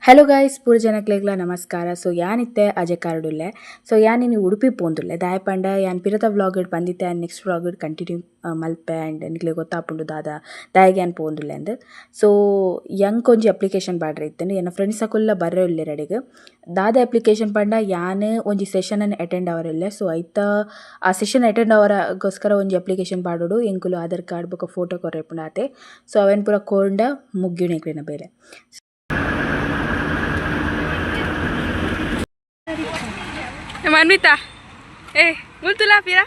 Hello guys ಪೂರ ಜನಕ್ಲೆಗ್ಲ ನಮಸ್ಕಾರ. ಸೊ ಯಾನಿತ್ತೆ ಅಜೆ ಕಾರ್ಡುಲ್ಲೆ. ಸೊ ಯಾನಿನಿ ಉಡುಪಿ ಪೋಂದುಲ್ಲೆ ದಾಯ ಪಂಡ ಯಾನ್ ಪಿರತ ವ್ಲಾಗ್ ಬಂದಿತ್ತೆ ಆ್ಯಂಡ್ ನೆಕ್ಸ್ಟ್ ವ್ಲಾಗ್ ಕಂಟಿನ್ಯೂ ಮಲ್ಪೆ ಆ್ಯಂಡ್ ನಿಕ್ಲೆ ಗೊತ್ತಾಪುಂಡು ದಾಯಿಗೆ ಯಾನ್ ಪೋಂದುಲ್ಲೆ ಅಂದ್. ಸೊ ಯಂಗ್ ಒಂಜಿ ಅಪ್ಲಿಕೇಶನ್ ಪಾಡ್ರೆ ಇತ್ತಂಡು ಎನ್ನ ಫ್ರೆಂಡ್ಸ್ ಅಕುಲ್ಲ ಬರ್ರೆ ಉಲ್ಲೆ ರೆಡಿಗೆ ದಾದ ಅಪ್ಲಿಕೇಶನ್ ಪಂಡ ಯಾನ್ ಒಂಜಿ ಸೆಷನ್ ಅಟೆಂಡ್ ಅವರಲ್ಲೇ. ಸೊ ಐತ ಆ ಸೆಷನ್ ಅಟೆಂಡ್ ಅವರಗೋಸ್ಕರ ಒಂಜಿ ಅಪ್ಲಿಕೇಶನ್ ಪಾಡೋಡು ಎಂಕುಲು ಆಧಾರ್ ಕಾರ್ಡ್ ಬೊಕ ಫೋಟೋ ಕೊರ್ರೆಪುಂಡು ಆತೆ. ಸೊ ಅವೆನ್ ಪೂರ ಕೋಂಡ ಮುಗ್ಗಿಣಿಕ್ಲಿನ ಬೇಲೆ. Manita, multu lah pira.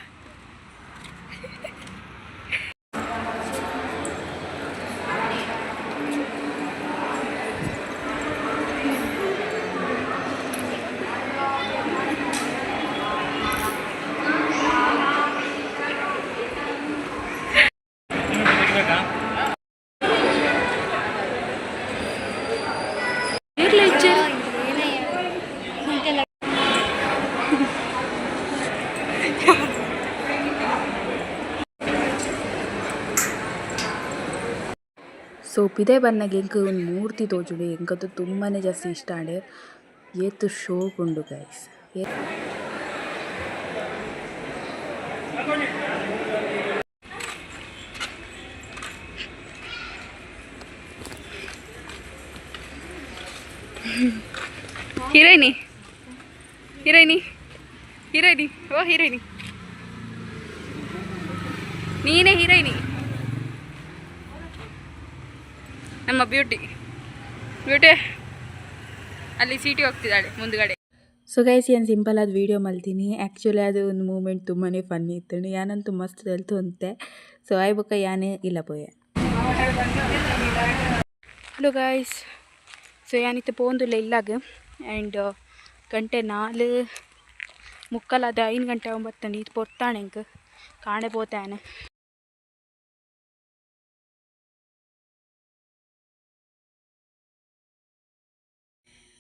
So ಪಿದೆ ಬನ್ನಗೆ ಎಂಕ್ ಒಂದು ಮೂರ್ತಿ ತೋಜುಂಡು ಎಂಕಂತೂ ತುಂಬಾ ಜಾಸ್ತಿ ಇಷ್ಟ ಆಂಡೆ ಏತು ಶೋಕ್ ಉಂಡು ಗೈಸ್. ಹೀರೋಯಿನಿ ಹೀರೋಯಿನಿ ಹೀರೋಯಿನಿ ಓ ಹೀರೋಯಿನಿ ನೀನೇ ಹೀರೋಯಿನಿ ನಮ್ಮ ಬ್ಯೂಟಿ ಅಲ್ಲಿ ಸೀಟಿ ಹೋಗ್ತಿದ್ದಾಳೆ ಮುಂದ್ಗಡೆ. ಸೊ ಗೈಸ್ ಏನು ಸಿಂಪಲ್ ಆದ ವೀಡಿಯೋ ಮಲ್ತೀನಿ. ಆ್ಯಕ್ಚುಲಿ ಅದು ಒಂದು ಮೂಮೆಂಟ್ ತುಂಬಾ ಫನ್ನಿ ಇತ್ತು. ಯಾನಂತೂ ಮಸ್ತ್ ಹೇಳ್ತು ಅಂತೆ. ಸೊ ಆಯ್ ಬೊಕ್ಕ ಯಾನೇ ಇಲ್ಲ ಪೋಯೆ. ಹಲೋ ಗೈಸ್, ಸೊ ಯಾನಿತ್ತು ಪೋಂದುಲ್ಲ ಇಲ್ಲಾಗ ಆ್ಯಂಡ್ ಗಂಟೆ 4:45 ಅದು 5:09 ಇದು ಪೊರ್ತಾಣೆ ಎಂಕ್ ಕಾಣೆ ಪೋತಾನೆ.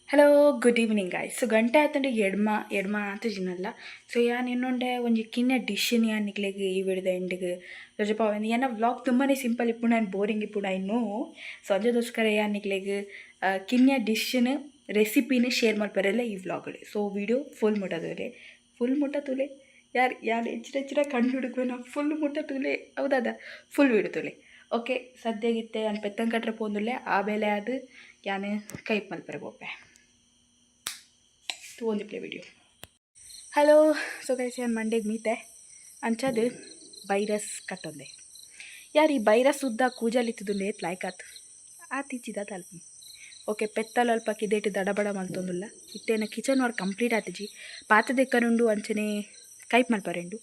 Hello good evening guys. So ಗಂಟೆ ಆಯ್ತಂಡು ಎಡ್ಮ ಅಂತ ಜಿನಲ್ಲ. ಸೊ ಯಾನ್ ಇನ್ನೊಂಡೆ ಒಂಜಿ ಕಿನ್ನೆ ಡಿಶ್ಶನ್ ಯಾನ್ ನಿಕ್ಲೆಗ್ ಈ ವಿಡಿಯೋದ ಎಂಡಿಗೆ ರಜಪ ಏನ ವ್ಲಾಗ್ ತುಂಬಾ ಸಿಂಪಲ್ ಇಪ್ಪುಂಡು ಆ್ಯಂಡ್ ಬೋರಿಂಗ್ ಇಪ್ಪುಂಡು ಐ ನೋ. ಸೊ ಅಜೋಸ್ಕರ ಯಾನ್ ನಿಕ್ಲೆಗ್ ಕಿನ್ನೆ ಡಿಶ್ಶನ್ ರೆಸಿಪಿನ ಶೇರ್ ಮಲ್ಪರೆಲ್ಲ ಈ ವ್ಲಾಗ್ಡ್. ಸೊ ವಿಡಿಯೋ ಫುಲ್ ಮುಟ್ಟ ತೂಲೆ ಯಾರು ಹೆಚ್ಚಿನ ಕಣ್ಣು ಹುಡುಕ್ವೇನೋ ಫುಲ್ ಮುಟ್ಟ ತೂಲೆ ಹೌದಾದ ಫುಲ್ ವಿಡಿಯೋ ತೂಲೆ. ಓಕೆ ಸದ್ಯಗಿತ್ತೆ ನಾನು ಪೆತ್ತಂಕಟ್ರೆ ಪೋಂದುಲ್ಲೆ ಆ ಬೇಲೆ ಅದು ಯಾನು ಕೈಪ್ ಮಲ್ಪರೆ ಬೋಪೆ ಒಂದು play video. Hello so guys ಯಾನ್ ಮಂಡೆಗೆ ಮೀತೆ ಅಂಚದು ಬೈರಸ್ ಕಟ್ಟೊಂದೆ ಯಾರು ಈ ಬೈರಸ್ ಉದ್ದ ಕೂಜಲಿತ್ತಿದ್ದು ಏತ್ ಲಾಯ್ಕ್ ಆತಿಚ್ಚಿದ ತಲ್ಪಿ. ಓಕೆ ಪೆತ್ತಲು ಅಲ್ಪ ಕಿದೇಟು ದಡಬಡ ಮಲ್ತೊಂದುಲ್ಲ ಇತ್ತೇನ ಕಿಚನ್ ವರ್ಕ್ ಕಂಪ್ಲೀಟ್ ಆತಿಜಿ ಪಾತದೆಕ್ಕನುಂಡು ಅಂಚನೆ ಕೈಪ್ ಮಲ್ಪರೆಂಡು.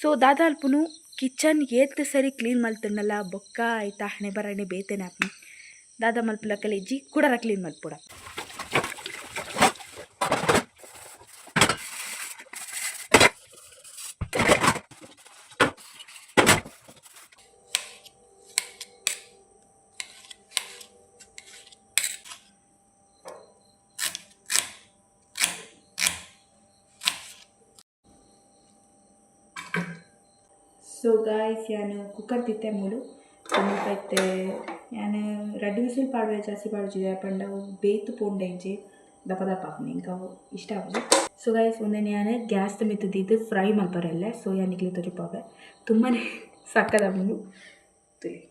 ಸೊ ದಾದ ಅಲ್ಪನು ಕಿಚನ್ ಏತ್ ಸರಿ ಕ್ಲೀನ್ ಮಲ್ತುಂಡಲ್ಲ ಬೊಕ್ಕ ಆಯ್ತಾ ಹಣೆ ಬರಹಣೆ ಬೇತೇನೆ ಆಪಿ ದಾದ ಮಲ್ಪಲಕ್ಕಲ್ಲ ಇಜ್ಜಿ ಕುಡರ ಕ್ಲೀನ್ ಮಲ್ಪುಡ. ಸೊ ಗಾಯ್ಸ್ ಯಾನು ಕುಕ್ಕರ್ ತಿತ್ತೆ ಮೂಲು ಮತ್ತೆ ಯಾನು 2 ವಿಸಿಲ್ ಪಾಡುವೆ ಜಾಸ್ತಿ ಪಾಡುಜಿದೆ ಪಂಡ ಬೇತು ಪೋಂಡೆಂಜಿ ದಪ್ಪ ದಪ್ಪ ಆಪುಂಡು ಇಂಕ ಇಷ್ಟ ಆಪುಜಿ. ಸೊ ಗಾಯ್ಸ್ ಒಂದೇ ಯಾನು ಗ್ಯಾಸ್ ಮಿತ್ತದಿದ್ದು ಫ್ರೈ ಮಲ್ಪರಲ್ಲೇ. ಸೊ ಯಾನಿಕ್ಲಿ ತೊರಿಪಾವೆ ತುಂಬಾ ಸಕ್ಕದಾಪುಂಡು ತುಳಿ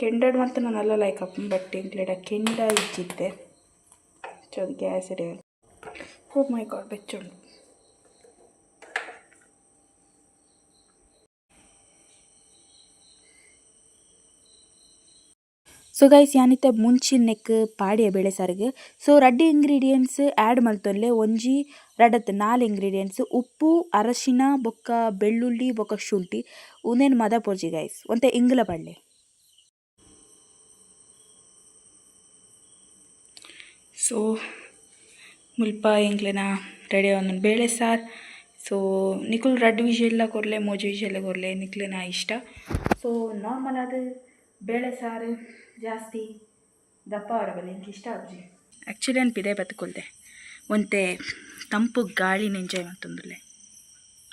ಕೆಂಡಡ್ ಮತ್ತು ನಾನು ಅಲ್ಲ ಲೈಕ್ ಆಪುಂಡು ಬಟ್ ಇಂಕ್ಲೆಡ ಕೆಂಡ ಇಜ್ಜಿದ್ದೆ. ಸೊ ಅದು ಗ್ಯಾಸ್ ಇಡೇ ಓ ಮೈ ಗಾಡ್ ಬೆಚ್ಚುಂಡು. ಸೊ ಗೈಸ್ ಯಾನಿತ್ತೆ ಮುಂಚಿನ ನೆಕ್ ಪಾಡಿಯ ಬೇಳೆ ಸಾರಿಗೆ. ಸೊ 2 ಇಂಗ್ರೀಡಿಯೆಂಟ್ಸ್ ಆ್ಯಡ್ ಮಲ್ತೊಲ್ಲೆ ಒಂಜಿ 4 ಇಂಗ್ರೀಡಿಯೆಂಟ್ಸ್ ಉಪ್ಪು ಅರಶಿನ ಬೊಕ್ಕ ಬೆಳ್ಳುಳ್ಳಿ ಬೊಕ್ಕ ಶುಂಠಿ ಉಂದೇನು ಮದ ಪೋರ್ಜಿ ಗೈಸ್ ಒಂತೆ ಇಂಗ್ಲ ಪಡ್ಲೆ. ಸೊ ಮುಲ್ಪ ಇಂಗ್ಲೆನ ರೆಡಿ ಆವೊಂದು ಬೇಳೆ ಸಾರು. ಸೊ ನಿಕುಲು 2 ವಿಷಯಲ್ಲ ಕೊರಲೆ 3 ವಿಷಯಲ್ಲ ಕೊರಲೆ ನಿಕ್ಲೆನ ಇಷ್ಟ. ಸೊ ನಾರ್ಮಲ್ ಅದು ಬೇಳೆ ಸಾರು ಜಾಸ್ತಿ ದಪ್ಪ ಅವರಬಲ್ಲ എനിക്ക് ಇಷ್ಟ ಆಗಿ. ಆ್ಯಕ್ಚುಲಿ ನಾನು ಪಿದೆ ಬದುಕೊಳ್ದೆ ಒಂತೆ ತಂಪು ಗಾಳಿನ ಎಂಜಾಯ್ ಮಾಡ್ತಂದುಲ್ಲೆ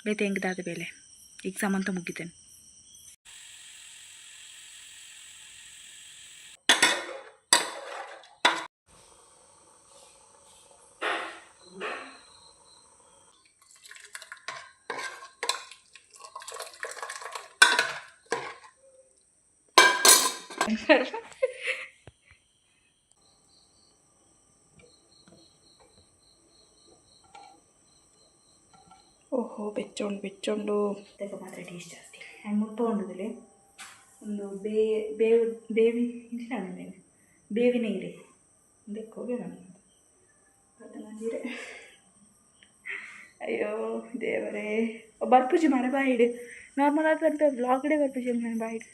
ಬೇತೆ ಹೆಂಗದಾದ ಬೇಲೆ ಎಕ್ಸಾಮ್ ಅಂತ ಮುಗಿತೇನೆ. ಓಹೋ ಬೆಚ್ಚೊಂಡು ತೆಗ ಮಾತ್ರ ಟೇಸ್ಟ್ ಜಾಸ್ತಿ ಹ್ಯಾಂಗೆ ಮುಟ್ಟ ಉಂಡುದಿಲ್ಲ ಒಂದು ಬೇವಿನ ಹೀರೆ ಬೇಕೋಗೆ ನಾನು ಅದನ್ನ ಹೀರೆ ಅಯ್ಯೋ ದೇವರೇ ಬರ್ಪುಜಿ ಮಾರ ಬಾಯಿಡು ನಾರ್ಮಲ್ ಆಗಿ ಬರ್ಪೆ ವ್ಲಾಗ್ಡೆ ಬರ್ಪುಜಿ ಬಾಯಿಡು